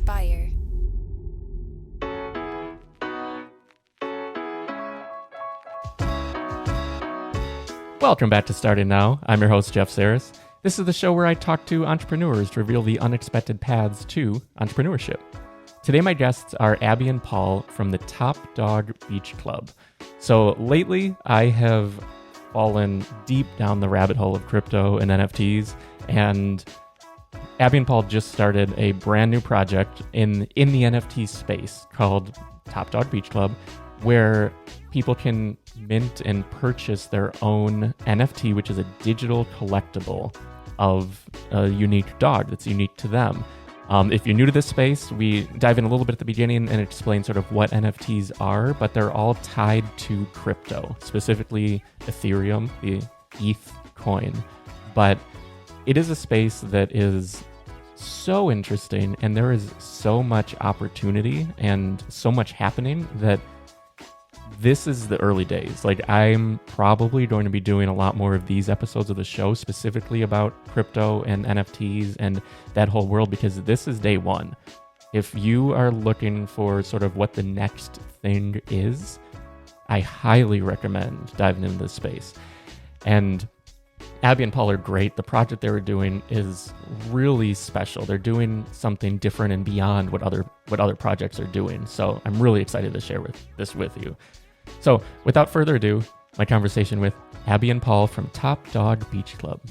inspire. Welcome back to Starting Now. I'm your host, Jeff Sarris. This is the show where I talk to entrepreneurs to reveal the unexpected paths to entrepreneurship. Today, my guests are Abby and Paul from the Top Dog Beach Club. So lately, I have fallen deep down the rabbit hole of crypto and NFTs, and Abby and Paul just started a brand new project in the NFT space called Top Dog Beach Club, where people can mint and purchase their own NFT, which is a digital collectible of a unique dog that's unique to them. If you're new to this space, we dive in a little bit at the beginning and explain sort of what NFTs are, but they're all tied to crypto, specifically Ethereum, the ETH coin. But it is a space that is so interesting, and there is so much opportunity and so much happening that this is the early days. Like, I'm probably going to be doing a lot more of these episodes of the show specifically about crypto and NFTs and that whole world, because this is day one. If you are looking for sort of what the next thing is, I highly recommend diving into this space. And Abby and Paul are great. The project they were doing is really special. They're doing something different and beyond what other projects are doing. So I'm really excited to share this with you. So without further ado, my conversation with Abby and Paul from Top Dog Beach Club.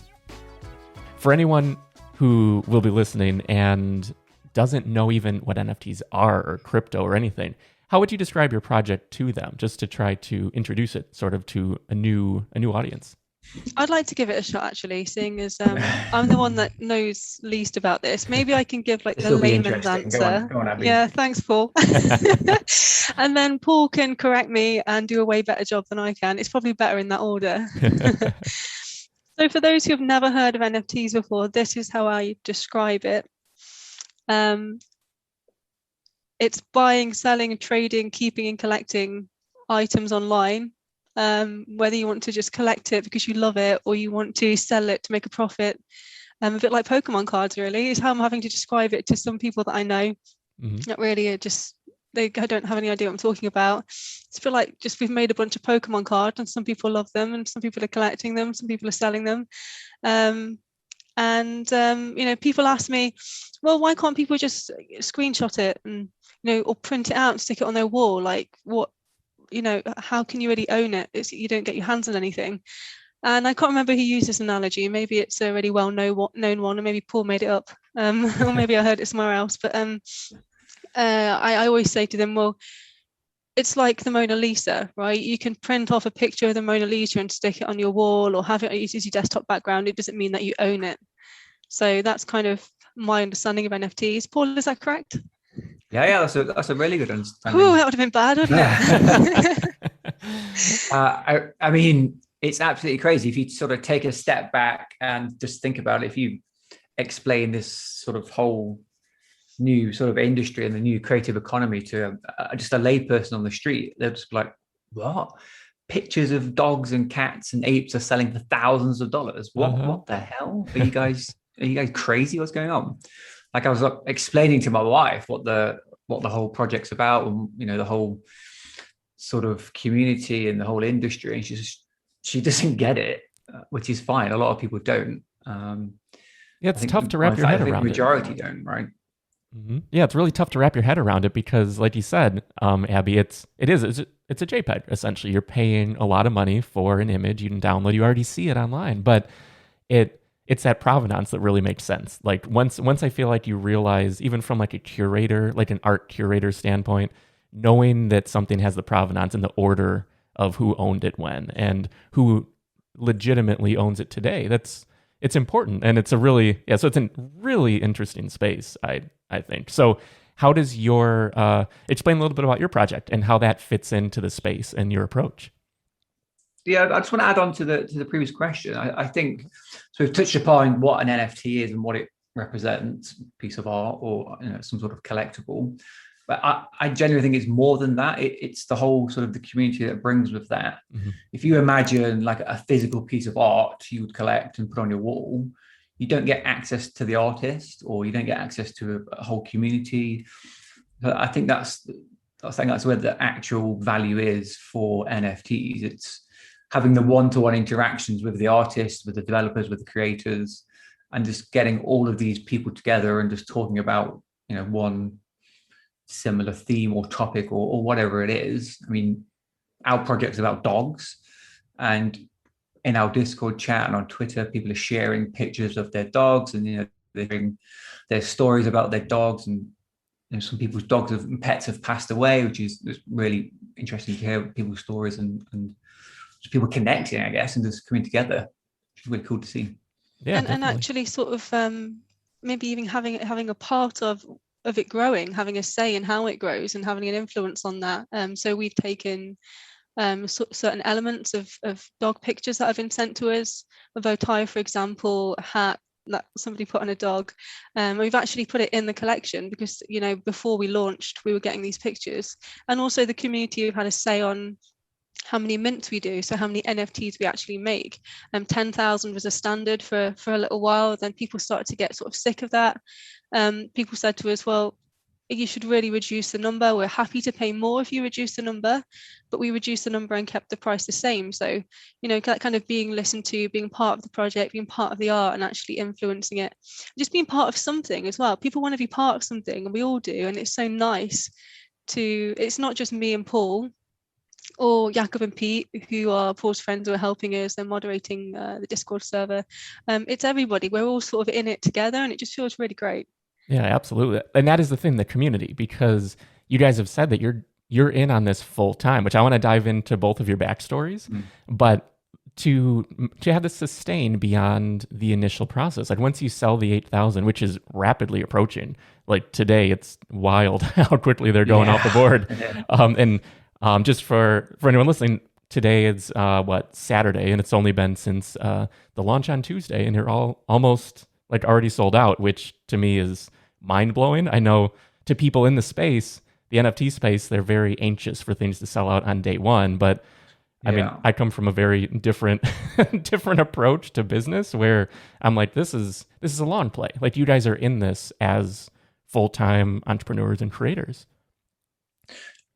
For anyone who will be listening and doesn't know even what NFTs are or crypto or anything, how would you describe your project to them, just to try to introduce it sort of to a new audience? I'd like to give it a shot, actually, seeing as I'm the one that knows least about this. Maybe I can give like the layman's answer. Go on, Abby. Yeah, thanks, Paul. And then Paul can correct me and do a way better job than I can. It's probably better in that order. So for those who have never heard of NFTs before, this is how I describe it. It's buying, selling, trading, keeping and collecting items online. Whether you want to just collect it because you love it or you want to sell it to make a profit. A bit like Pokemon cards, really, is how I'm having to describe it to some people that I know. That really are just, I don't have any idea what I'm talking about. It's a bit like just we've made a bunch of Pokemon cards and some people love them and some people are collecting them, some people are selling them. People ask me, well, why can't people just screenshot it and, or print it out and stick it on their wall? Like, what? How can you really own it? You don't get your hands on anything. And I can't remember who used this analogy. Maybe it's a really well-known one, or maybe Paul made it up, or maybe I heard it somewhere else. But I always say to them, well, it's like the Mona Lisa, right? You can print off a picture of the Mona Lisa and stick it on your wall or have it as your desktop background. It doesn't mean that you own it. So that's kind of my understanding of NFTs. Paul, is that correct? Yeah, that's a really good understanding. Oh, that would have been bad, wouldn't it? I mean, it's absolutely crazy if you sort of take a step back and just think about it. If you explain this sort of whole new sort of industry and the new creative economy to just a layperson on the street, they're just like, what? Pictures of dogs and cats and apes are selling for thousands of dollars. What the hell? Are you guys crazy? What's going on? Like, I was explaining to my wife what the whole project's about, and the whole sort of community and the whole industry, and she doesn't get it, which is fine. A lot of people don't. It's tough to wrap your head around it. The majority don't, right? Mm-hmm. Yeah, it's really tough to wrap your head around it because, like you said, Abby, it's a JPEG essentially. You're paying a lot of money for an image you can download. You already see it online, but it's that provenance that really makes sense. Like once I feel like you realize, even from like a curator, like an art curator standpoint, knowing that something has the provenance and the order of who owned it when and who legitimately owns it today, it's important. And it's a really interesting space, I think. So how does explain a little bit about your project and how that fits into the space and your approach? Yeah, I just want to add on to the previous question. I think so. We've touched upon what an NFT is and what it represents, a piece of art or some sort of collectible. But I genuinely think it's more than that. It's the whole sort of the community that brings with that. If you imagine like a physical piece of art you would collect and put on your wall, you don't get access to the artist, or you don't get access to a whole community. But I think that's where the actual value is for NFTs. It's having the one-to-one interactions with the artists, with the developers, with the creators, and just getting all of these people together and just talking about, one similar theme or topic or whatever it is. I mean, our project's about dogs, and in our Discord chat and on Twitter, people are sharing pictures of their dogs, and they're sharing their stories about their dogs. And some people's dogs and pets have passed away, which is really interesting to hear people's stories and just people connecting, I guess, and just coming together, which is really cool to see. Yeah, and actually sort of maybe even having a part of it growing, having a say in how it grows and having an influence on that. So we've taken certain elements of dog pictures that have been sent to us, a bow tie, for example, a hat that somebody put on a dog. We've actually put it in the collection because, before we launched, we were getting these pictures. And also the community have had a say on how many mints we do, so how many NFTs we actually make. 10,000 was a standard for a little while. Then people started to get sort of sick of that. People said to us, well, you should really reduce the number. We're happy to pay more if you reduce the number, but we reduced the number and kept the price the same. So, that kind of being listened to, being part of the project, being part of the art and actually influencing it, just being part of something as well. People want to be part of something, and we all do. And it's so nice it's not just me and Paul or Jakob and Pete, who are Paul's friends, who are helping us. They're moderating the Discord server. It's everybody. We're all sort of in it together, and it just feels really great. Yeah, absolutely. And that is the thing, the community, because you guys have said that you're in on this full time, which I want to dive into both of your backstories, but to have this sustain beyond the initial process, like once you sell the 8,000, which is rapidly approaching, like today, it's wild how quickly they're going off the board. Just for anyone listening, today is Saturday, and it's only been since the launch on Tuesday, and you're all almost like already sold out, which to me is mind-blowing. I know to people in the space, the NFT space, they're very anxious for things to sell out on day one. But I mean, I come from a very different approach to business where I'm like, this is a long play. Like, you guys are in this as full-time entrepreneurs and creators.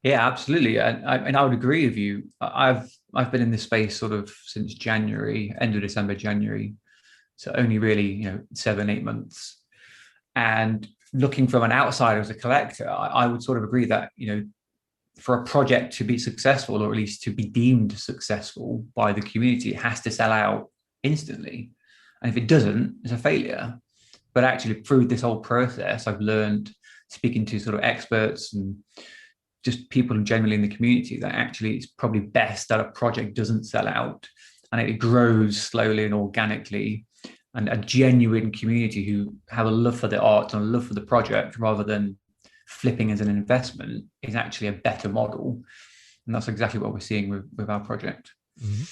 Yeah, absolutely. And I would agree with you. I've been in this space sort of since January, end of December, January. So only really, 7-8 months. And looking from an outsider as a collector, I would sort of agree that, for a project to be successful, or at least to be deemed successful by the community, it has to sell out instantly. And if it doesn't, it's a failure. But actually through this whole process, I've learned, speaking to sort of experts and just people generally in the community, that actually it's probably best that a project doesn't sell out and it grows slowly and organically. And a genuine community who have a love for the art and a love for the project, rather than flipping as an investment, is actually a better model. And that's exactly what we're seeing with our project. Mm-hmm.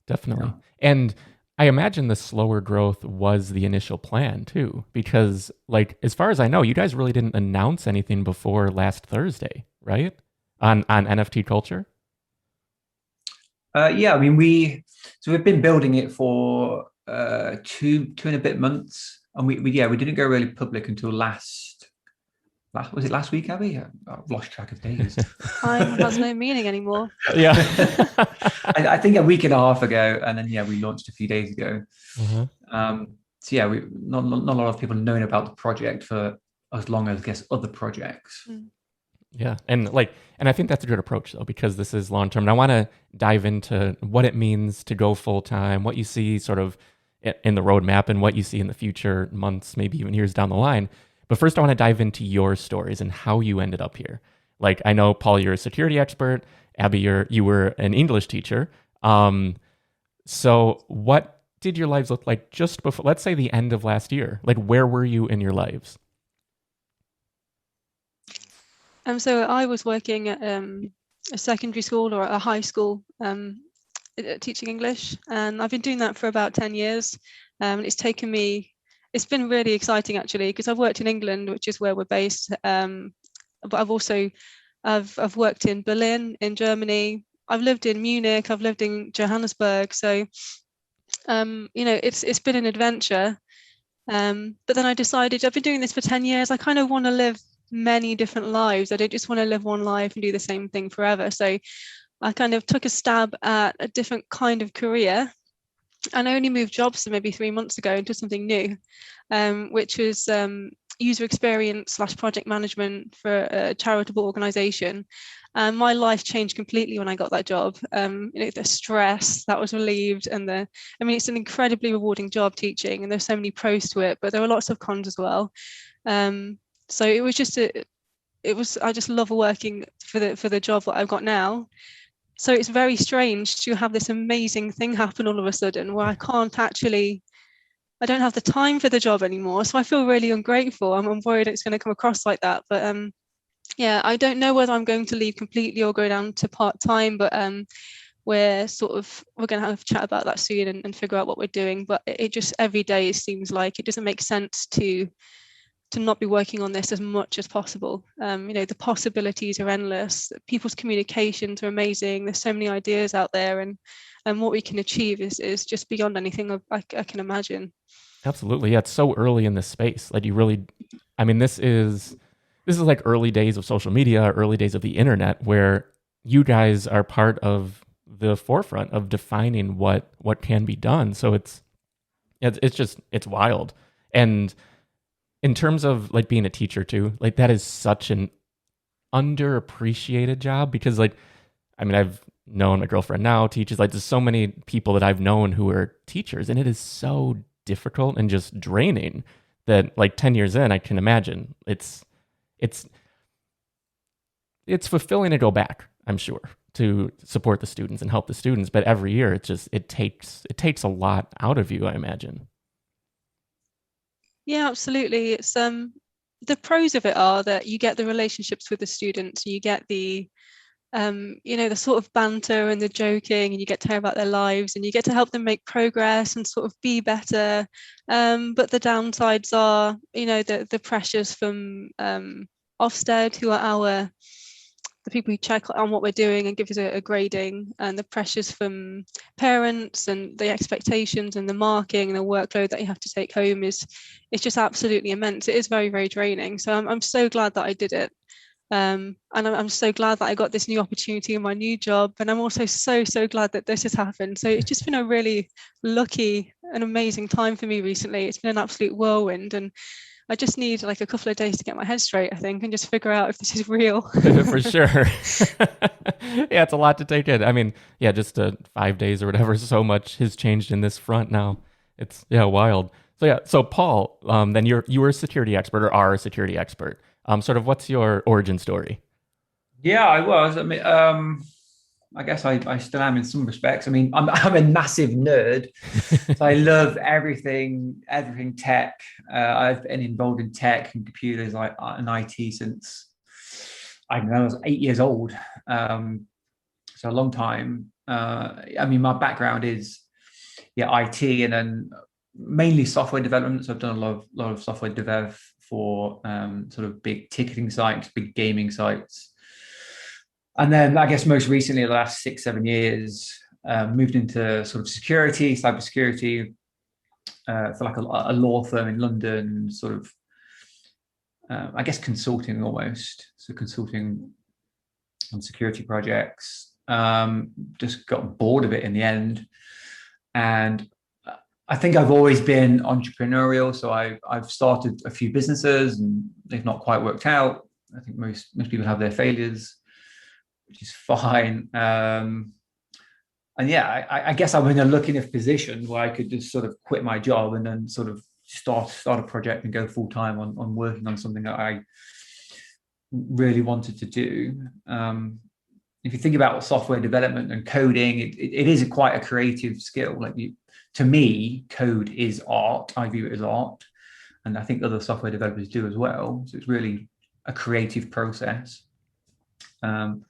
Definitely. Yeah. And I imagine the slower growth was the initial plan too, because like, as far as I know, you guys really didn't announce anything before last Thursday, right? On NFT culture? Yeah, I mean, we've been building it for 2 and a bit months, and we didn't go really public until last was it last week, Abby? I've lost track of days. Time has no meaning anymore. Yeah. I think a week and a half ago, and then we launched a few days ago. Mm-hmm. So yeah, we not a lot of people known about the project for as long as, I guess, other projects. Yeah, and I think that's a good approach though, because this is long term. And I want to dive into what it means to go full time, what you see sort of in the roadmap, and what you see in the future months, maybe even years down the line. But first, I want to dive into your stories and how you ended up here. Like, I know, Paul, you're a security expert. Abby, you were an English teacher. So what did your lives look like just before, let's say, the end of last year? Like, where were you in your lives? So I was working at a secondary school or a high school teaching English, and I've been doing that for about 10 years. It's been really exciting actually, because I've worked in England, which is where we're based, but I've worked in Berlin, in Germany. I've lived in Munich, I've lived in Johannesburg. So it's been an adventure. But then I decided I've been doing this for 10 years. I kind of want to live many different lives. I don't just want to live one life and do the same thing forever. So I kind of took a stab at a different kind of career, and I only moved jobs maybe 3 months ago into something new, which was user experience / project management for a charitable organization. And my life changed completely when I got that job. The stress that was relieved, and it's an incredibly rewarding job teaching, and there's so many pros to it, but there were lots of cons as well. So it was I just love working for the job that I've got now. So it's very strange to have this amazing thing happen all of a sudden where I don't have the time for the job anymore. So I feel really ungrateful. I'm worried it's going to come across like that. But I don't know whether I'm going to leave completely or go down to part-time, but we're going to have a chat about that soon and figure out what we're doing. But it just every day it seems like it doesn't make sense to not be working on this as much as possible. The possibilities are endless. People's communications are amazing. There's so many ideas out there, and what we can achieve is just beyond anything I can imagine. Absolutely. Yeah, it's so early in this space. Like this is like early days of social media, early days of the internet, where you guys are part of the forefront of defining what can be done. So it's wild. And in terms of like being a teacher too, like that is such an underappreciated job, because I've known my girlfriend now teaches, like there's so many people that I've known who are teachers, and it is so difficult and just draining that like 10 years in, I can imagine it's fulfilling to go back, I'm sure, to support the students and help the students. But every year it takes a lot out of you, I imagine. Yeah, absolutely. It's the pros of it are that you get the relationships with the students, you get the the sort of banter and the joking, and you get to hear about their lives, and you get to help them make progress and sort of be better. But the downsides are, the pressures from Ofsted, who are the people who check on what we're doing and give us a grading, and the pressures from parents and the expectations and the marking and the workload that you have to take home it's just absolutely immense. It is very, very draining. So I'm so glad that I did it. And I'm so glad that I got this new opportunity in my new job. And I'm also so glad that this has happened. So it's just been a really lucky and amazing time for me recently. It's been an absolute whirlwind, and I just need like a couple of days to get my head straight, I think, and just figure out if this is real. For sure. Yeah, it's a lot to take in. Just 5 days or whatever, so much has changed in this front now. It's wild. So Paul, then you were a security expert, or are a security expert. Sort of what's your origin story? Yeah, I was. I guess I still am in some respects. I'm a massive nerd, so I love everything tech. I've been involved in tech and computers and IT since I was 8 years old. So a long time. My background is IT, and then mainly software development. So I've done a lot of software dev for sort of big ticketing sites, big gaming sites. And then I guess most recently, the last 6-7 years, moved into sort of cybersecurity, for like a law firm in London, sort of, I guess consulting almost. So consulting on security projects. Just got bored of it in the end. And I think I've always been entrepreneurial. So I've started a few businesses, and they've not quite worked out. I think most people have their failures, which is fine. I guess I'm in a lucky enough position where I could just sort of quit my job and then sort of start a project and go full time on working on something that I really wanted to do. If you think about software development and coding, it is quite a creative skill. To me, code is art. I view it as art, and I think other software developers do as well. So it's really a creative process. And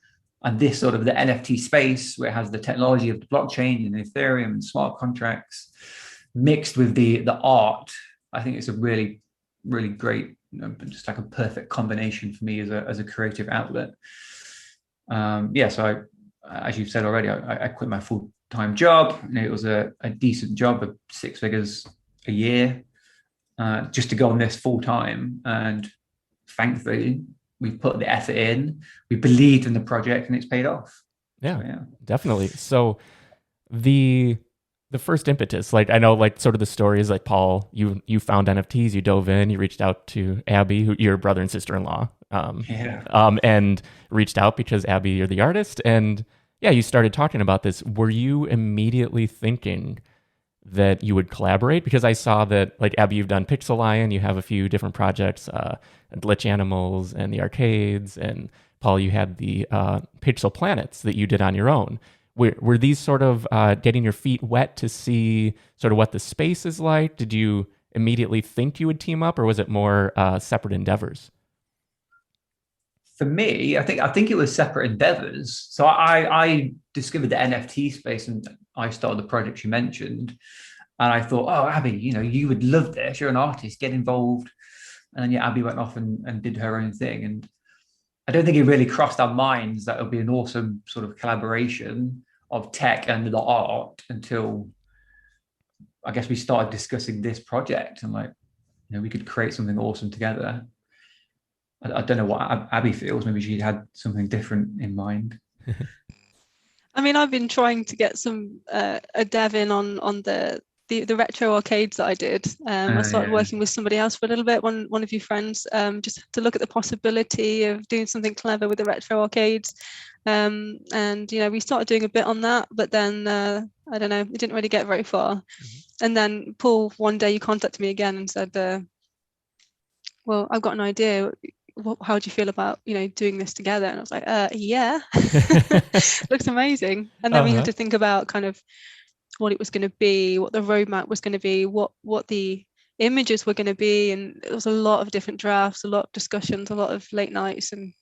this sort of the NFT space, where it has the technology of the blockchain and Ethereum and smart contracts mixed with the art, I think it's a really, really great, just like a perfect combination for me as a creative outlet. So as you've said already, I quit my full-time job. It was a decent job of 6 figures a year. just to go on this full time. And thankfully, we've put the effort in, we believed in the project, and it's paid off. Yeah, So, yeah. definitely. So the first impetus, like I know, like sort of the story is like Paul, you found NFTs, you dove in, you reached out to Abby, who your brother and sister-in-law, and reached out because Abby, you're the artist, and yeah, you started talking about this. Were you immediately thinking that you would collaborate? Because I saw that, like Abby, you've done Pixel Lion, you have a few different projects, Glitch Animals and the arcades, and Paul, you had the Pixel Planets that you did on your own. Were these sort of getting your feet wet to see sort of what the space is like? Did you immediately think you would team up, or was it more separate endeavors? For me, I think it was separate endeavors. So I discovered the NFT space, and I started the project you mentioned. And I thought, oh, Abby, you would love this. You're an artist, get involved. And then Abby went off and did her own thing. And I don't think it really crossed our minds that it would be an awesome sort of collaboration of tech and the art until I guess we started discussing this project, and like, we could create something awesome together. I don't know what Abby feels. Maybe she had something different in mind. I mean, I've been trying to get some a dev in on the retro arcades that I did. I started working with somebody else for a little bit, one of your friends, just to look at the possibility of doing something clever with the retro arcades. And we started doing a bit on that, but then I don't know, it didn't really get very far. Mm-hmm. And then Paul, one day you contacted me again and said, well, I've got an idea. How do you feel about doing this together? And I was like, yeah. Looks amazing. And then we had to think about kind of what it was going to be, what the roadmap was going to be, what the images were going to be, and it was a lot of different drafts, a lot of discussions, a lot of late nights, and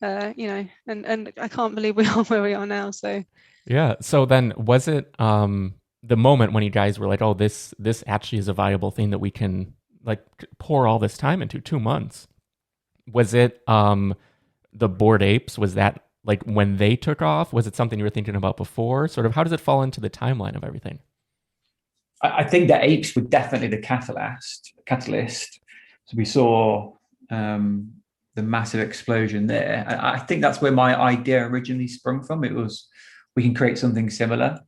and I can't believe we are where we are now. So yeah. So then, was it the moment when you guys were like, oh, this actually is a viable thing that we can like pour all this time into 2 months? Was it the Bored Apes? Was that like when they took off? Was it something you were thinking about before? Sort of, how does it fall into the timeline of everything? I think that apes were definitely the catalyst. So we saw the massive explosion there. I think that's where my idea originally sprung from. It was, we can create something similar.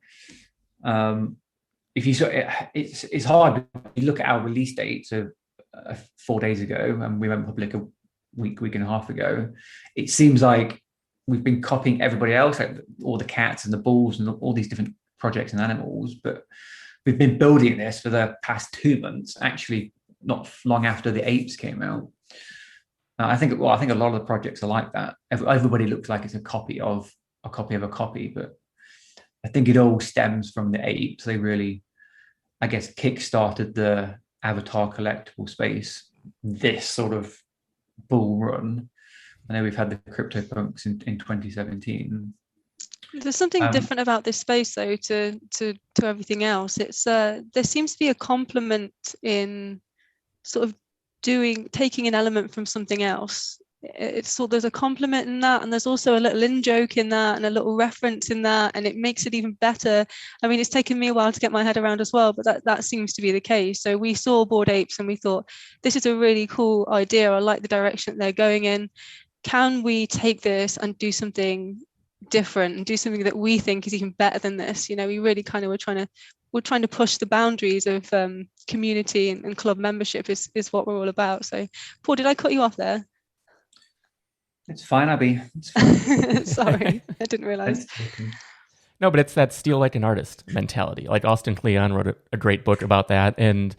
If you saw it, it's hard. You look at our release dates of 4 days ago, and we went public a week and a half ago. It seems like we've been copying everybody else, like all the cats and the bulls and all these different projects and animals, but we've been building this for the past 2 months, actually not long after the apes came out. I think a lot of the projects are like that. Everybody looks like it's a copy of a copy, but I think it all stems from the apes. They really, I guess, kickstarted the avatar collectible space, this sort of bull run. I know we've had the CryptoPunks in 2017. There's something different about this space, though, to everything else. It's there seems to be a complement in sort of taking an element from something else. There's a compliment in that, and there's also a little in-joke in that, and a little reference in that, and it makes it even better. I mean, it's taken me a while to get my head around as well, but that seems to be the case. So we saw Bored Apes and we thought, this is a really cool idea. I like the direction that they're going in. Can we take this and do something different and do something that we think is even better than this? We really kind of we're trying to push the boundaries of community and club membership is what we're all about. So Paul, did I cut you off there? It's fine, Abby. It's fine. Sorry, I didn't realize. No, but it's that steal like an artist mentality. Like Austin Kleon wrote a great book about that, and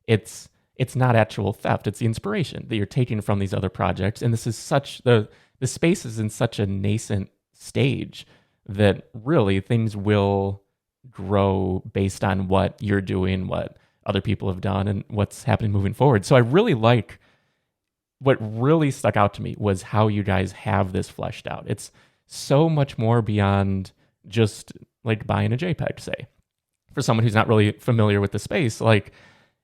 it's not actual theft. It's the inspiration that you're taking from these other projects. And this is such the space is in such a nascent stage that really things will grow based on what you're doing, what other people have done, and what's happening moving forward. So I really like, what really stuck out to me was how you guys have this fleshed out. It's so much more beyond just like buying a JPEG, say. For someone who's not really familiar with the space, like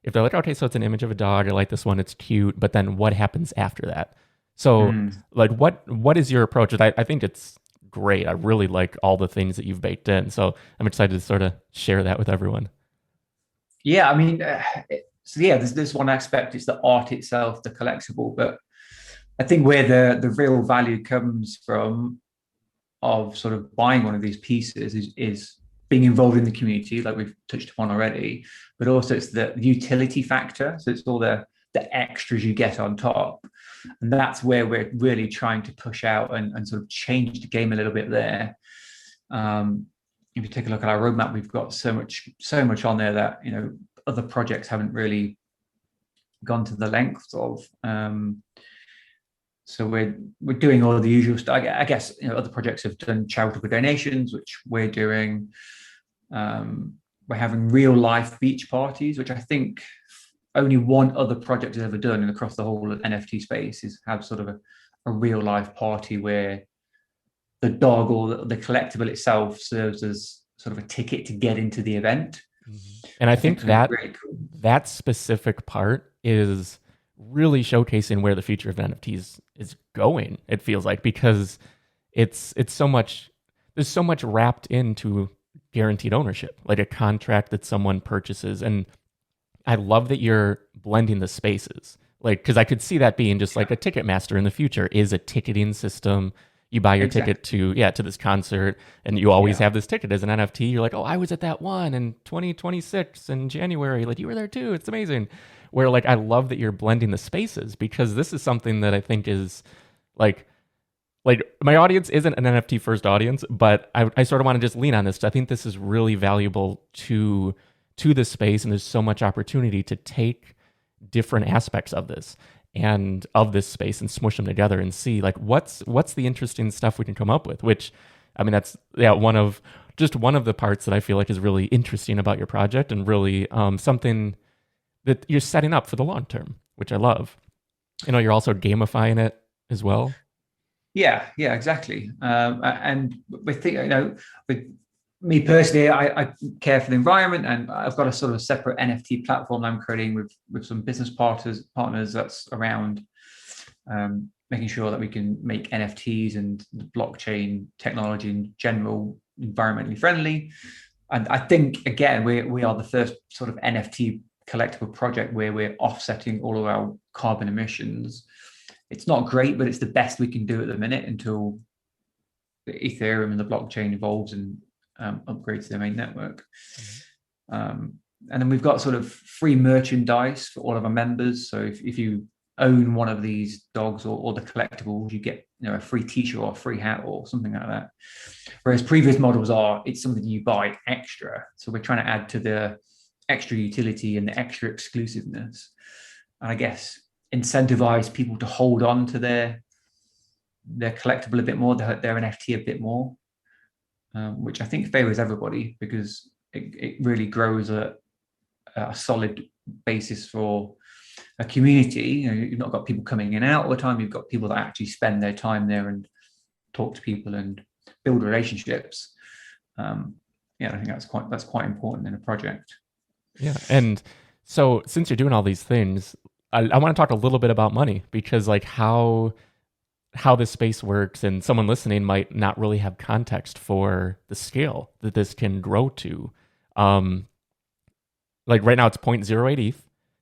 if they're like, okay, so it's an image of a dog, I like this one, it's cute, but then what happens after that? So like what is your approach? I think it's great. I really like all the things that you've baked in. So I'm excited to sort of share that with everyone. Yeah, I mean, so yeah, there's one aspect, it's the art itself, the collectible, but I think where the real value comes from of sort of buying one of these pieces is being involved in the community, like we've touched upon already, but also it's the utility factor. So it's all the extras you get on top. And that's where we're really trying to push out and sort of change the game a little bit there. If you take a look at our roadmap, we've got so much on there that, you know, other projects haven't really gone to the length of. So we're doing all the usual stuff. I guess, you know, other projects have done charitable donations, which we're doing. We're having real life beach parties, which I think only one other project has ever done across the whole NFT space, is have sort of a real life party where the dog or the collectible itself serves as sort of a ticket to get into the event. And I think that really cool. That specific part is really showcasing where the future of NFTs is going, it feels like, because it's so much, there's so much wrapped into guaranteed ownership, like a contract that someone purchases. And I love that you're blending the spaces, like, because I could see that being just like a Ticketmaster in the future is a ticketing system. You buy your ticket to this concert, and you always have this ticket as an NFT. You're like, oh, I was at that one in 2026 in January. Like, you were there too. It's amazing. Where, like, I love that you're blending the spaces, because this is something that I think is like my audience isn't an NFT first audience, but I sort of want to just lean on this. I think this is really valuable to this space, and there's so much opportunity to take different aspects of this and of this space and smush them together and see, like, what's the interesting stuff we can come up with. Which, I mean, that's one of the parts that I feel like is really interesting about your project, and really something that you're setting up for the long term, which I love. You know, you're also gamifying it as well. Yeah, exactly. And we think, you know, with me personally, I care for the environment, and I've got a sort of separate NFT platform I'm creating with some business partners that's around making sure that we can make NFTs and blockchain technology in general environmentally friendly. And I think, again, we are the first sort of NFT collectible project where we're offsetting all of our carbon emissions. It's not great, but it's the best we can do at the minute until the Ethereum and the blockchain evolves and upgrades their main network. And then we've got sort of free merchandise for all of our members. So if you own one of these dogs or the collectibles, you get, you know, a free t-shirt or a free hat or something like that. Whereas previous models it's something you buy extra. So we're trying to add to the extra utility and the extra exclusiveness, and I guess incentivize people to hold on to their collectible a bit more, their NFT a bit more, which I think favors everybody, because it really grows a solid basis for a community. You know, you've not got people coming in and out all the time. You've got people that actually spend their time there and talk to people and build relationships. I think that's quite important in a project. Yeah, and so since you're doing all these things, I want to talk a little bit about money, because like how this space works, and someone listening might not really have context for the scale that this can grow to. Like right now it's 0.08 ETH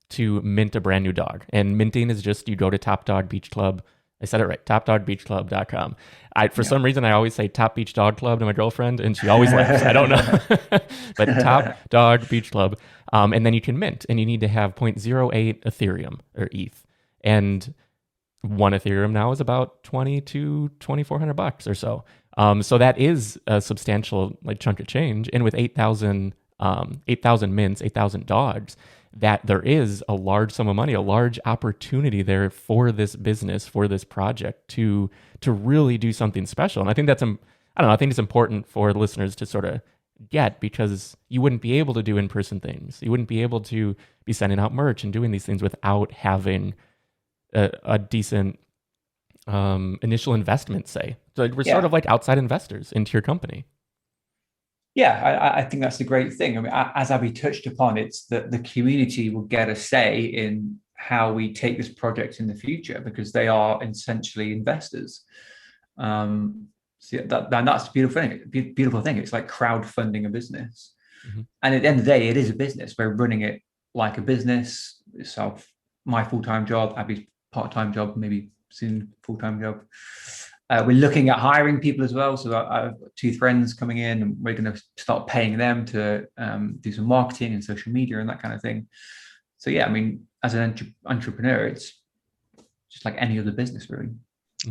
to mint a brand new dog. And minting is just, you go to Top Dog Beach Club. I said it right, topdogbeachclub.com. For some reason, I always say Top Beach Dog Club to my girlfriend, and she always laughs. I don't know. But Top Dog Beach Club. And then you can mint, and you need to have 0.08 Ethereum or ETH. And one Ethereum now is about $2,000 to $2,400 or so. So that is a substantial like chunk of change. And with 8,000 mints, 8,000 dogs, that there is a large sum of money, a large opportunity there for this business, for this project to really do something special. And I think that's, I think it's important for listeners to sort of get, because you wouldn't be able to do in-person things. You wouldn't be able to be sending out merch and doing these things without having a decent initial investment, say. So we're sort of like outside investors into your company. Yeah, I think that's a great thing. I mean, as Abby touched upon, it's that the community will get a say in how we take this project in the future, because they are essentially investors. So that's the beautiful thing. It's like crowdfunding a business. Mm-hmm. And at the end of the day, it is a business. We're running it like a business. So my full-time job, Abby's part-time job, maybe soon full-time job. We're looking at hiring people as well. So I've got 2 friends coming in, and we're going to start paying them to do some marketing and social media and that kind of thing. So yeah, I mean, as an entrepreneur, it's just like any other business, really.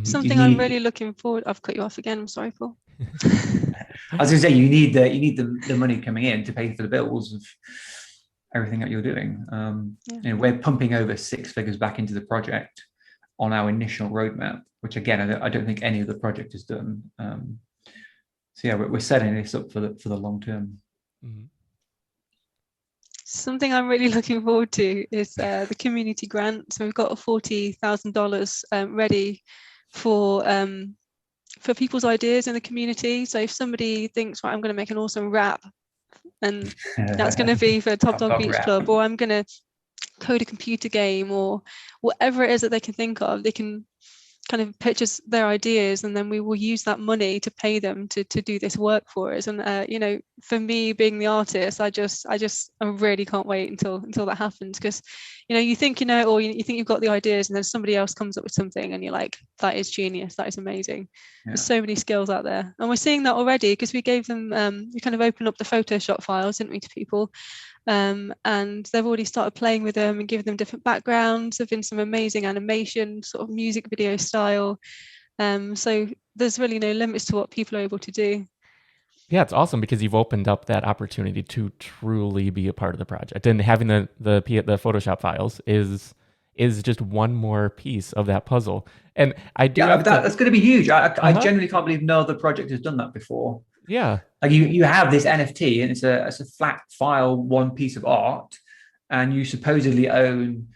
Something I'm really looking forward. I've cut you off again. I'm sorry, Paul. I was going to say you need the money coming in to pay for the bills of everything that you're doing. You know, we're pumping over 6 figures back into the project on our initial roadmap, which again I don't think any of the project has done. So yeah, we're setting this up for the long term. Something I'm really looking forward to is the community grant. So we've got $40,000 ready for people's ideas in the community. So if somebody thinks, right, I'm going to make an awesome rap, and that's going to be for Top Dog Beach Club, or I'm going to code a computer game, or whatever it is that they can think of, they can kind of pitch us their ideas, and then we will use that money to pay them to do this work for us. And you know, for me being the artist, I really can't wait until that happens, because you know, you think you know, or you think you've got the ideas, and then somebody else comes up with something and you're like, that is genius, that is amazing. There's so many skills out there, and we're seeing that already, because we gave them we kind of opened up the Photoshop files, didn't we, to people. And they've already started playing with them and giving them different backgrounds. There've been some amazing animation, sort of music video style. So there's really no limits to what people are able to do. Yeah, it's awesome, because you've opened up that opportunity to truly be a part of the project, and having the Photoshop files is just one more piece of that puzzle. And I do that's going to be huge. I genuinely can't believe no other project has done that before. Yeah, like you have this NFT, and it's a flat file, one piece of art, and you supposedly own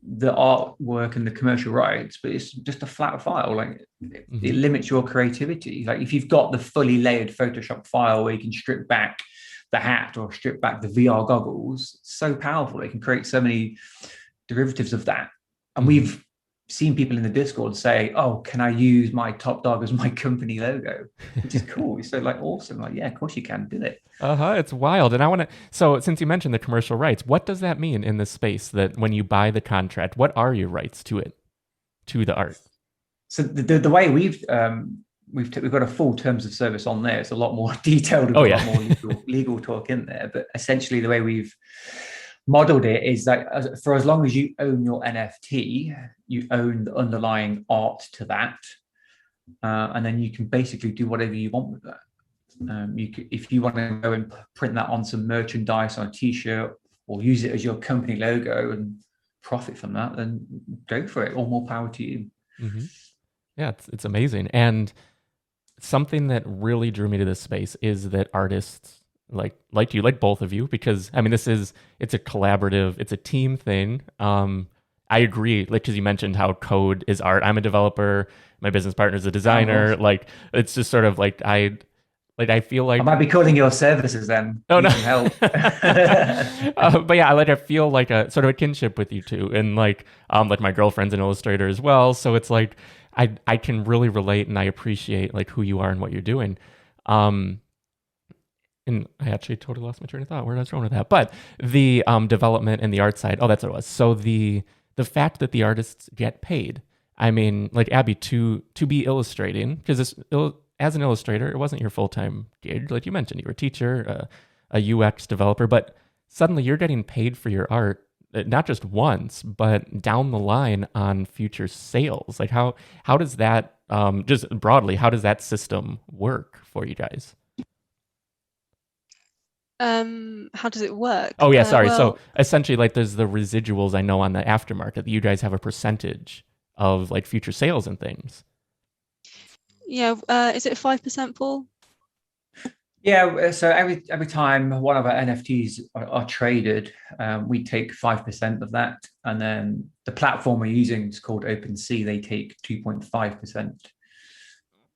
the artwork and the commercial rights, but it's just a flat file. Like it limits your creativity. Like if you've got the fully layered Photoshop file where you can strip back the hat or strip back the VR goggles, it's so powerful. It can create so many derivatives of that. And we've seen people in the Discord say, oh, can I use my Top Dog as my company logo? Which is cool. It's so like awesome. Like, yeah, of course you can do it. It's wild. And I want to, so since you mentioned the commercial rights, what does that mean in this space, that when you buy the contract, what are your rights to it, to the art? So the way we've got a full terms of service on there. It's a lot more detailed, a lot more legal talk in there. But essentially the way we've modeled it is that for as long as you own your NFT, you own the underlying art to that, and then you can basically do whatever you want with that. If you want to go and print that on some merchandise, on a t-shirt, or use it as your company logo and profit from that, then go for it. All more power to you. Yeah, it's amazing. And something that really drew me to this space is that artists like you, like both of you, because I mean, it's a collaborative, it's a team thing. I agree, like, because you mentioned how code is art. I'm a developer, my business partner is a designer. Like, it's just sort of like I feel like I might be calling your services then. Oh no, help. But yeah, I feel like a sort of a kinship with you two, and like my girlfriend's an illustrator as well, so it's like I can really relate, and I appreciate like who you are and what you're doing. And I actually totally lost my train of thought where I was going with that. But the development and the art side, that's what it was. So the fact that the artists get paid, I mean, like Abby, to be illustrating, because as an illustrator, it wasn't your full-time gig. Like you mentioned, you were a teacher, a UX developer, but suddenly you're getting paid for your art, not just once, but down the line on future sales. Like how does that, just broadly, how does that system work for you guys? How does it work? Oh yeah, sorry. So essentially, like, there's the residuals I know on the aftermarket. You guys have a percentage of like future sales and things. Yeah, is it 5%, Paul? Yeah, so every time one of our NFTs are traded, we take 5% of that, and then the platform we're using is called OpenSea. They take 2.5%,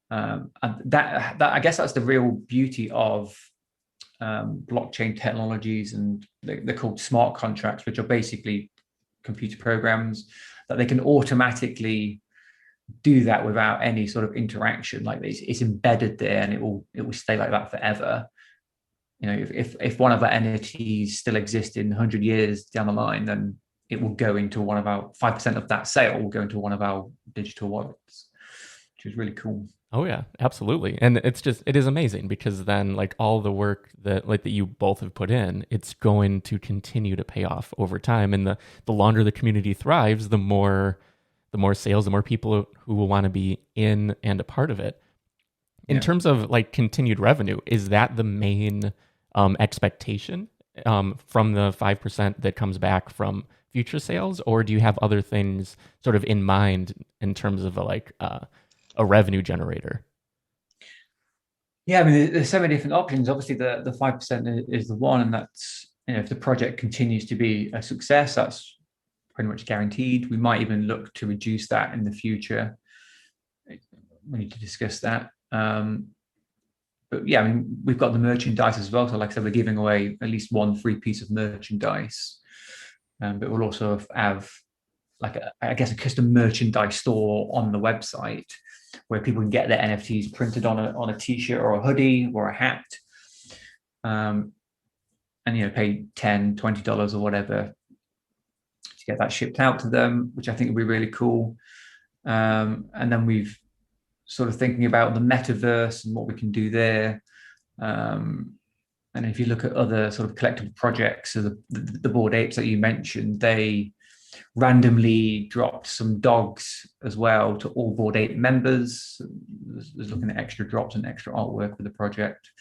and that I guess that's the real beauty of blockchain technologies, and they're called smart contracts, which are basically computer programs that they can automatically do that without any sort of interaction. Like it's embedded there, and it will stay like that forever. if one of our NFTs still exists in 100 years down the line, then it will go into one of our 5% of that sale will go into one of our digital wallets, which is really cool. Oh yeah, absolutely. And it is amazing because then like all the work that you both have put in, it's going to continue to pay off over time. And the longer the community thrives, the more sales, the more people who will want to be in and a part of it. In terms of like continued revenue, is that the main expectation from the 5% that comes back from future sales, or do you have other things sort of in mind in terms of a revenue generator? Yeah, I mean, there's so many different options. Obviously, the 5% is the one, and that's, if the project continues to be a success, that's pretty much guaranteed. We might even look to reduce that in the future. We need to discuss that. But yeah, I mean, we've got the merchandise as well. So like I said, we're giving away at least one free piece of merchandise. But we'll also have I guess a custom merchandise store on the website where people can get their NFTs printed on a t-shirt or a hoodie or a hat. And pay $10, $20 or whatever to get that shipped out to them, which I think would be really cool. And then we've sort of thinking about the metaverse and what we can do there. And if you look at other sort of collectible projects, so the Bored Apes that you mentioned, they randomly dropped some dogs as well to all Bored Ape members. There's looking at extra drops and extra artwork with the project.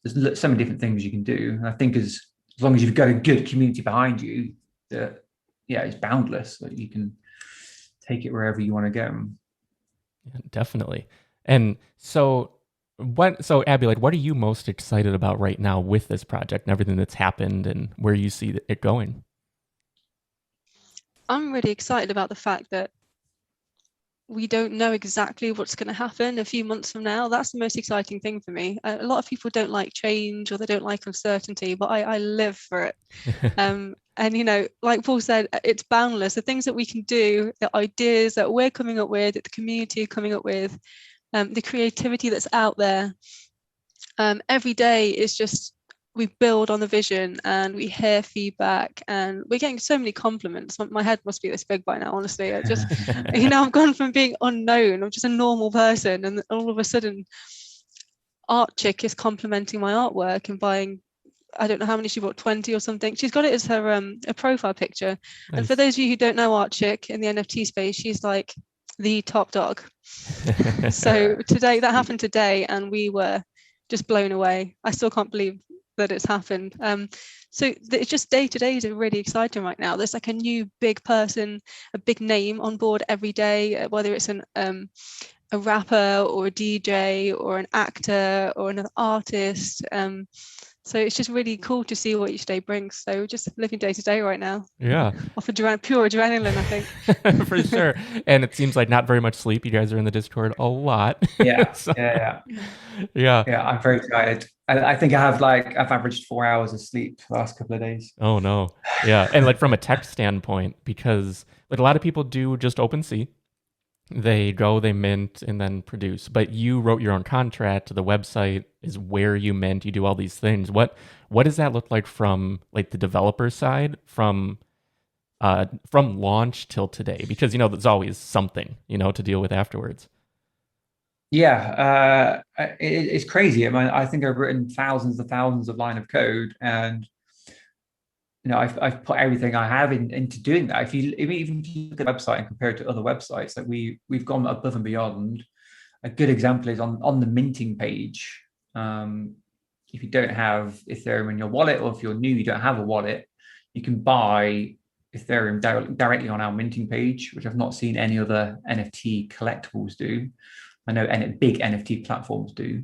There's so many different things you can do. And I think as long as you've got a good community behind you, it's boundless. That you can take it wherever you want to go. Yeah, definitely. And so Abby, what are you most excited about right now with this project and everything that's happened and where you see it going? I'm really excited about the fact that we don't know exactly what's going to happen a few months from now. That's the most exciting thing for me. A lot of people don't like change or they don't like uncertainty, but I live for it. And, like Paul said, it's boundless. The things that we can do, the ideas that we're coming up with, that the community are coming up with, the creativity that's out there. Every day is just, we build on the vision and we hear feedback and we're getting so many compliments. My head must be this big by now, honestly. I just, I've gone from being unknown, I'm just a normal person, and all of a sudden Art Chick is complimenting my artwork and buying, I don't know how many she bought, 20 or something. She's got it as her a profile picture. Nice. And for those of you who don't know Art Chick in the NFT space, she's like the top dog. So today, that happened today, and we were just blown away. I still can't believe that it's happened. So it's just day to day is really exciting right now. There's like a new big person, a big name on board every day, whether it's a rapper or a DJ or an actor or an artist. So it's just really cool to see what each day brings. So just living day to day right now. Yeah. Off of pure adrenaline, I think. For sure. And it seems like not very much sleep. You guys are in the Discord a lot. Yeah. So, yeah. Yeah. Yeah. I'm very excited. I think I've averaged 4 hours of sleep the last couple of days. Oh no. Yeah. And from a tech standpoint, because a lot of people do just OpenSea. They go, they mint, and then produce. But you wrote your own contract. The website is where you mint. You do all these things. What does that look like from the developer side, from launch till today? Because there's always something to deal with afterwards. Yeah, it's crazy. I mean, I think I've written thousands of lines of code, and I've put everything I have into doing that. Even if you look at the website and compare it to other websites, we've gone above and beyond. A good example is on the minting page. If you don't have Ethereum in your wallet, or if you're new, you don't have a wallet, you can buy Ethereum directly on our minting page, which I've not seen any other NFT collectibles do. I know big NFT platforms do.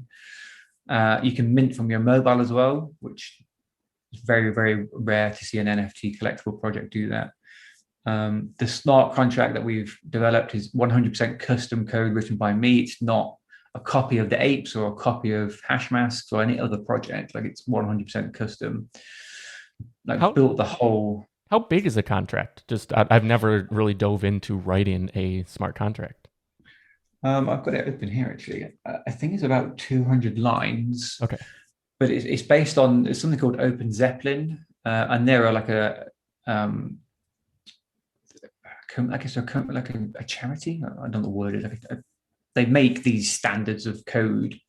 You can mint from your mobile as well, which it's very, very rare to see an NFT collectible project do that. The smart contract that we've developed is 100% custom code written by me. It's not a copy of the apes or a copy of Hashmasks or any other project. It's 100% custom. Built the whole. How big is a contract? I've never really dove into writing a smart contract. I've got it open here actually. I think it's about 200 lines. Okay. but it's based on it's something called Open Zeppelin, and they're like I guess like a charity. I don't know the word is. They make these standards of code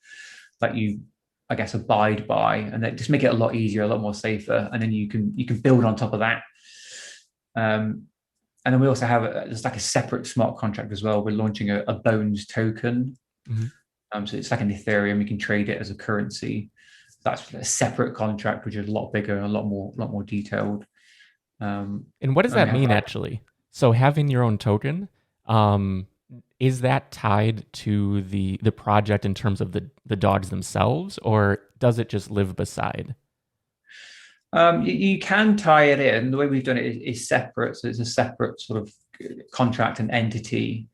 that you, I guess, abide by, and they just make it a lot easier, a lot more safer, and then you can build on top of that. And then we also have there's like a separate smart contract as well. We're launching a Bones token. Mm-hmm. So it's like an Ethereum. You can trade it as a currency. That's a separate contract, which is a lot bigger, a lot more detailed. And what does that mean actually? So having your own token, is that tied to the project in terms of the dogs themselves, or does it just live beside? You can tie it in. The way we've done it is separate. So it's a separate sort of contract and entity,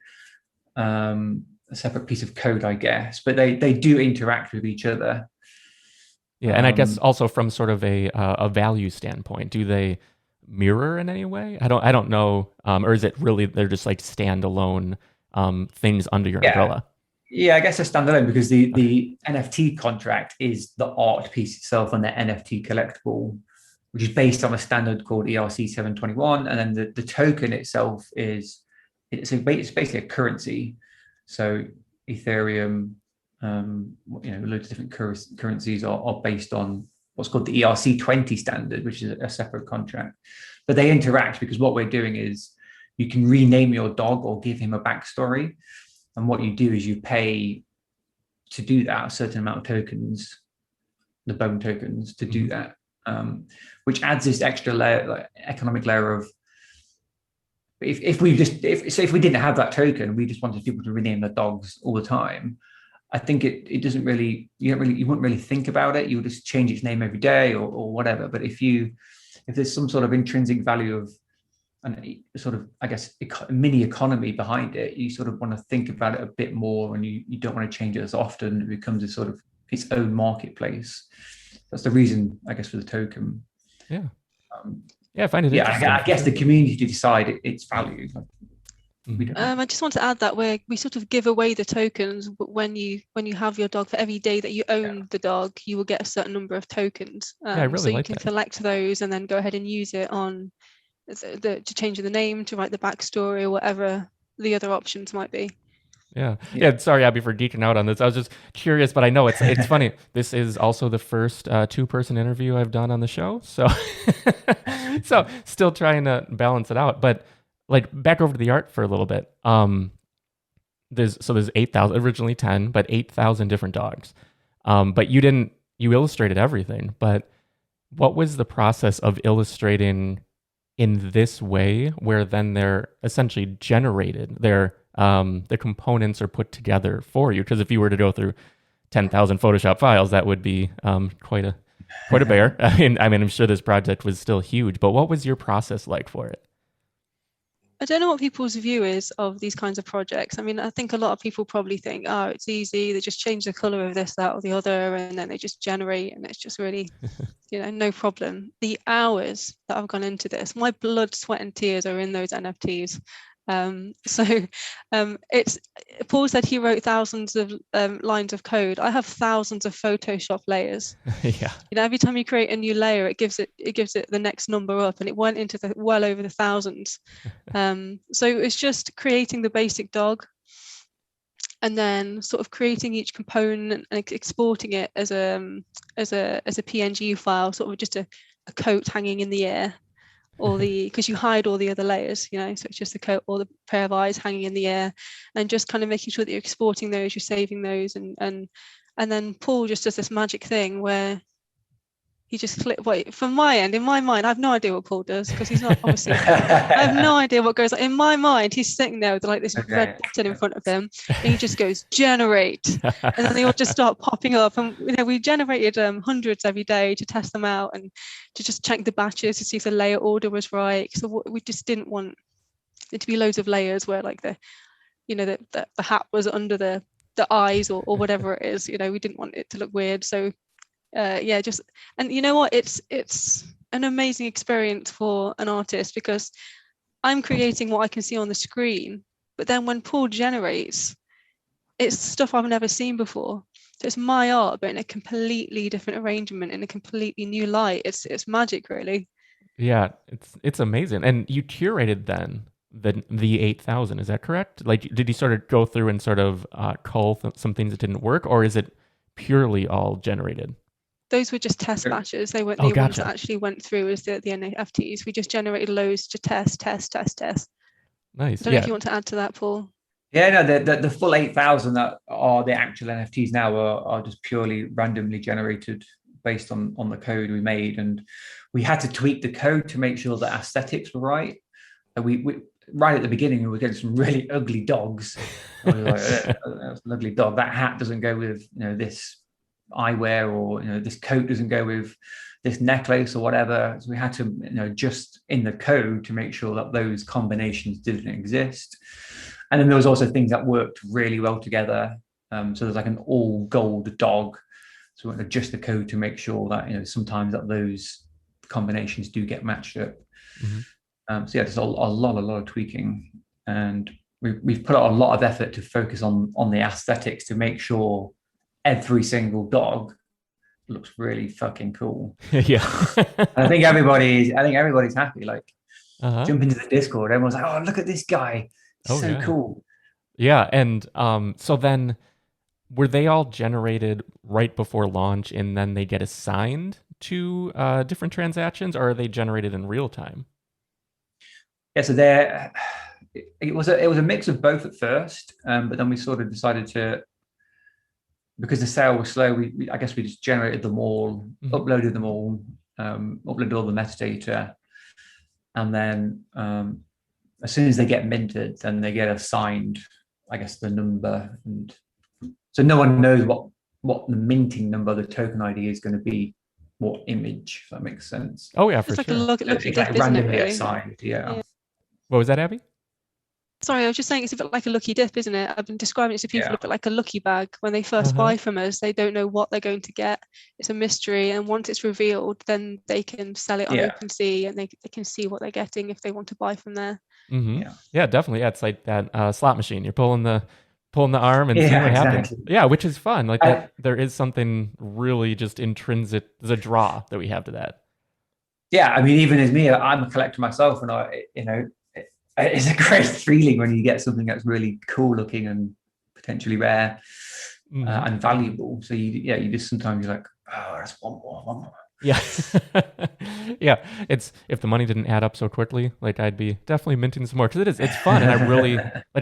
a separate piece of code, I guess. But they do interact with each other. Yeah, and I guess also from sort of a value standpoint, do they mirror in any way? I don't know, or is it really they're just like standalone things under your umbrella? Yeah, I guess they're standalone because the NFT contract is the art piece itself and the NFT collectible, which is based on a standard called ERC 721, and then the token itself it's basically a currency. So Ethereum, loads of different currencies are based on what's called the ERC 20 standard, which is a separate contract. But they interact because what we're doing is you can rename your dog or give him a backstory. And what you do is you pay to do that a certain amount of tokens, the bone tokens, to do that, which adds this extra layer, like economic layer of. If we didn't have that token, we just wanted people to rename their dogs all the time. I think it doesn't really, you wouldn't really think about it. You would just change its name every day or whatever. But if there's some sort of intrinsic value of and sort of, I guess, a mini economy behind it, you sort of want to think about it a bit more, and you don't want to change it as often. It becomes a sort of its own marketplace. That's the reason, I guess, for the token. Yeah. I find it interesting. I guess the community to decide its value. I just want to add that we sort of give away the tokens, but when you have your dog, for every day that you own the dog, you will get a certain number of tokens. I really so you like can that. collect those and then go ahead and use it on to change the name, to write the backstory, or whatever the other options might be. Yeah. Sorry, Abby, for geeking out on this. I was just curious, but I know it's funny. This is also the first two-person interview I've done on the show, so still trying to balance it out. But like back over to the art for a little bit. There's 8,000, originally 10, but 8,000 different dogs. But you illustrated everything. But what was the process of illustrating in this way, where then they're essentially generated? The components are put together for you. Because if you were to go through 10,000 Photoshop files, that would be quite a bear. I mean, I'm sure this project was still huge. But what was your process like for it? I don't know what people's view is of these kinds of projects. I mean, I think a lot of people probably think, oh, it's easy. They just change the color of this, that, or the other, and then they just generate, and it's just really, no problem. The hours that have gone into this, my blood, sweat, and tears are in those NFTs. It's Paul said he wrote thousands of lines of code. I have thousands of Photoshop layers. Yeah. Every time you create a new layer, it gives it the next number up, and it went into well over the thousands. So it's just creating the basic dog, and then sort of creating each component and exporting it as a PNG file, sort of just a coat hanging in the air. Or because you hide all the other layers, so it's just the coat or the pair of eyes hanging in the air, and just kind of making sure that you're exporting those, you're saving those, and then Paul just does this magic thing where he just from my end, in my mind, I have no idea what Paul does, because he's not obviously. I have no idea what goes on. In my mind, he's sitting there with like this red button in front of him, and he just goes generate, and then they all just start popping up. And we generated hundreds every day to test them out and to just check the batches to see if the layer order was right. So we just didn't want it to be loads of layers where like the hat was under the eyes or whatever it is. We didn't want it to look weird. So. And you know what, it's an amazing experience for an artist, because I'm creating what I can see on the screen, but then when Paul generates, it's stuff I've never seen before. So it's my art, but in a completely different arrangement, in a completely new light. It's magic, really. Yeah, it's amazing. And you curated then the 8,000, is that correct? Like, did you sort of go through and sort of cull some things that didn't work, or is it purely all generated? Those were just test batches. They weren't Oh, the ones that gotcha. actually went through as the NFTs. We just generated loads to test. I Nice. don't know if Yeah. you want to add to that, Paul. Yeah, no, the full 8,000 that are the actual NFTs now are just purely randomly generated based on the code we made, and we had to tweak the code to make sure the aesthetics were right. And we right at the beginning we were getting some really ugly dogs. I was like, that's an ugly dog. That hat doesn't go with this eyewear, or this coat doesn't go with this necklace or whatever. So we had to just in the code to make sure that those combinations didn't exist. And then there was also things that worked really well together. So there's like an all gold dog. So we want to adjust the code to make sure that sometimes that those combinations do get matched up. Mm-hmm. So yeah, there's a lot of tweaking, and we've put out a lot of effort to focus on the aesthetics to make sure every single dog looks really fucking cool. Yeah. I think everybody's happy. Like, Uh-huh. jump into the Discord, everyone's like, "Oh, look at this guy! Oh, So yeah. cool." Yeah, and so then were they all generated right before launch and then they get assigned to different transactions, or are they generated in real time? Yeah, so it was a mix of both at first, but then we sort of decided to, because the sale was slow, I guess we just generated them all, uploaded them all, uploaded all the metadata, and then as soon as they get minted, then they get assigned, I guess, the number, and so no one knows what the minting number, the token ID is going to be, what image, if that makes sense. Oh yeah, for It's like sure. a lucky It's dip, like isn't it, randomly really? assigned, yeah. What was that, Abby? Sorry, I was just saying it's a bit like a lucky dip, isn't it? I've been describing it to people a bit like a lucky bag. When they first buy from us, they don't know what they're going to get. It's a mystery, and once it's revealed, then they can sell it on OpenSea, and they can see what they're getting if they want to buy from there. Yeah, definitely. Yeah, it's like that slot machine. You're pulling the arm and seeing what happens. Yeah, which is fun. Like that, there is something really just intrinsic. There's a draw that we have to that. Yeah, I mean, even as me, I'm a collector myself, and it's a great feeling when you get something that's really cool looking and potentially rare and valuable. So you just sometimes you're like, oh, that's one more. Yeah. Yeah. It's, if the money didn't add up so quickly, like I'd be definitely minting some more, because it's fun. And I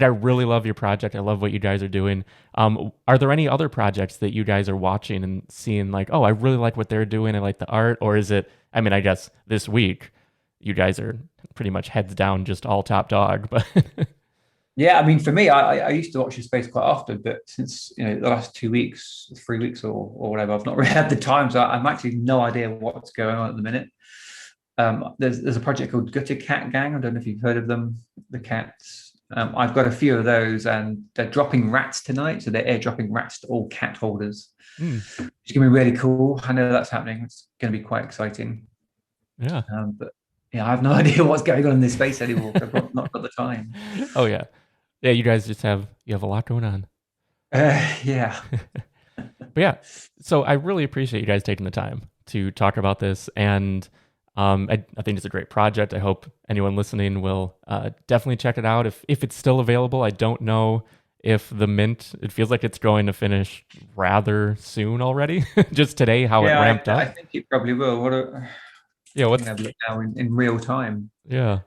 really love your project. I love what you guys are doing. Are there any other projects that you guys are watching and seeing like, oh, I really like what they're doing, I like the art? Or is it, I mean, I guess this week you guys are pretty much heads down, just all top dog, but yeah, I mean, for me, I used to watch your space quite often, but since the last 2 weeks, 3 weeks, or whatever, I've not really had the time, so I'm actually no idea what's going on at the minute. There's a project called Gutter Cat Gang. I don't know if you've heard of them, the cats. I've got a few of those, and they're dropping rats tonight, so they're airdropping rats to all cat holders. It's going to be really cool. I know that's happening. It's going to be quite exciting. Yeah. But yeah, I have no idea what's going on in this space anymore. I've not got the time. Oh yeah. Yeah, you guys just have a lot going on. Yeah. But yeah, so I really appreciate you guys taking the time to talk about this, and I think it's a great project. I hope anyone listening will definitely check it out if it's still available. I don't know if the mint, it feels like it's going to finish rather soon already. Just today, how it ramped up. I think it probably will. What's now in real time? Yeah.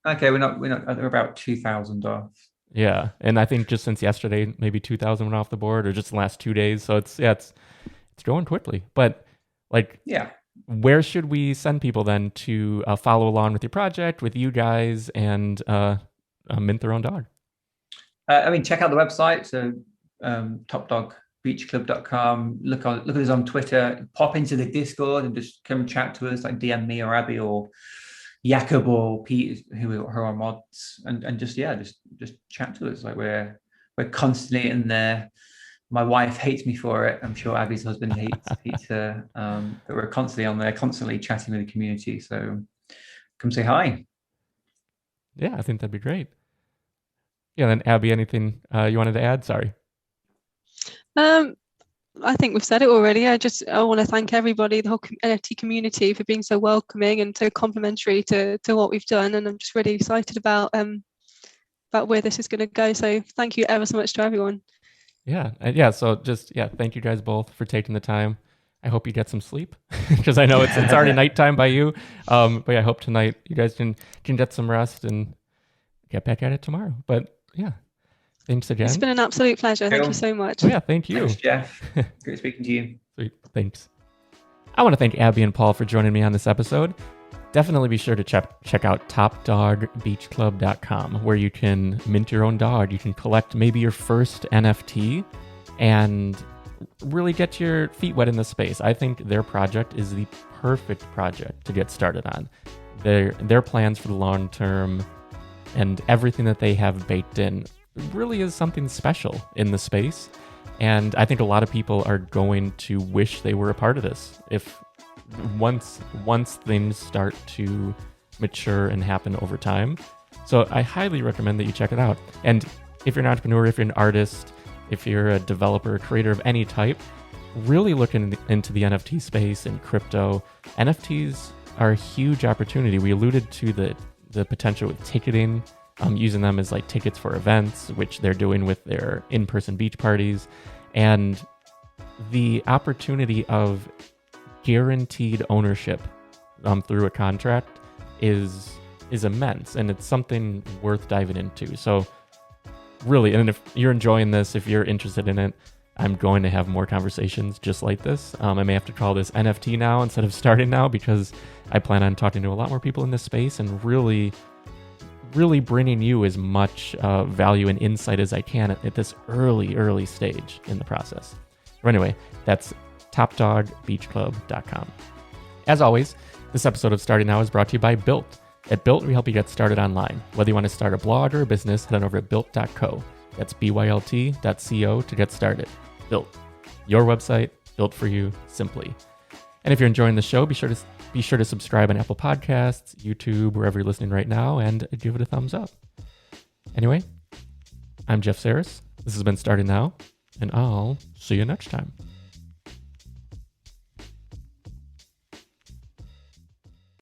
Okay, we're about 2,000 off. Yeah, and I think just since yesterday, maybe 2,000 went off the board, or just the last 2 days. So it's going quickly. But like, where should we send people then to follow along with your project, with you guys, and mint their own dog? I mean, check out the website. So topdogbeachclub.com. Look at us on Twitter. Pop into the Discord and just come chat to us. Like DM me or Abby or Jakob or Pete, who are our mods, and just chat to us. Like we're constantly in there. My wife hates me for it. I'm sure Abby's husband hates her. But we're constantly on there, constantly chatting with the community. So come say hi. Yeah, I think that'd be great. Yeah, then Abby, anything you wanted to add? Sorry. I think we've said it already. I want to thank everybody, the whole NFT community, for being so welcoming and so complimentary to what we've done. And I'm just really excited about where this is going to go. So thank you ever so much to everyone. Yeah. So thank you guys both for taking the time. I hope you get some sleep because I know it's already nighttime by you. But yeah, I hope tonight you guys can get some rest and get back at it tomorrow. But yeah, thanks again. It's been an absolute pleasure. Thank you so much. Oh, yeah, thank you. Thanks, Jeff. Great speaking to you. Sweet. Thanks. I want to thank Abby and Paul for joining me on this episode. Definitely be sure to check out topdogbeachclub.com, where you can mint your own dog. You can collect maybe your first NFT and really get your feet wet in the space. I think their project is the perfect project to get started on. Their plans for the long term and everything that they have baked in really is something special in the space. And I think a lot of people are going to wish they were a part of this if once things start to mature and happen over time. So I highly recommend that you check it out. And if you're an entrepreneur, if you're an artist, if you're a developer, a creator of any type, really look into the NFT space and crypto. NFTs are a huge opportunity. We alluded to the potential with ticketing, using them as like tickets for events, which they're doing with their in-person beach parties. And the opportunity of guaranteed ownership through a contract is immense, and it's something worth diving into. So really, and if you're enjoying this, if you're interested in it, I'm going to have more conversations just like this. I may have to call this NFT now instead of starting now, because I plan on talking to a lot more people in this space and really bringing you as much value and insight as I can at this early stage in the process. So anyway, that's topdogbeachclub.com. As always, this episode of Starting Now is brought to you by Built. At Built, we help you get started online. Whether you want to start a blog or a business, head on over to built.co. That's BYLT.co to get started. Built, your website, built for you simply. And if you're enjoying the show, be sure to subscribe on Apple Podcasts, YouTube, wherever you're listening right now, and give it a thumbs up. Anyway, I'm Jeff Sarris. This has been Starting Now, and I'll see you next time.